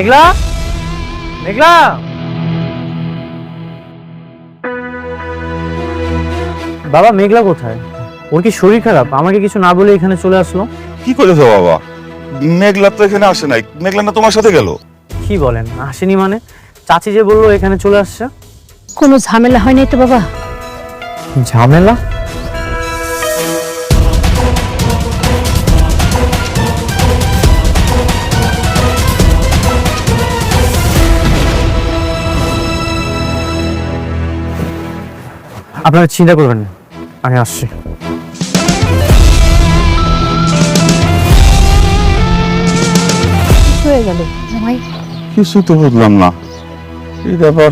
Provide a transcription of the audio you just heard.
মেঘলা, মেঘলা। বাবা মেঘলা কোথায়? ওর কি শরীর খারাপ? আমাকে কিছু না বলে এখানে চলে আসলো। কি করেছো বাবা? মেঘলা তো এখানে আসে নাই। মেঘলা না তোমার সাথে গেল? কি বলেন, আসেনি মানে? চাচি যে বললো এখানে চলে আসছে। কোনো ঝামেলা হয় নাই তো বাবা? ঝামেলা? আপনারা চিন্তা করবেন না, আমি আসছি। হয়ে গেল জামাই? কিছুই তো বুঝলাম না এই ব্যাপার।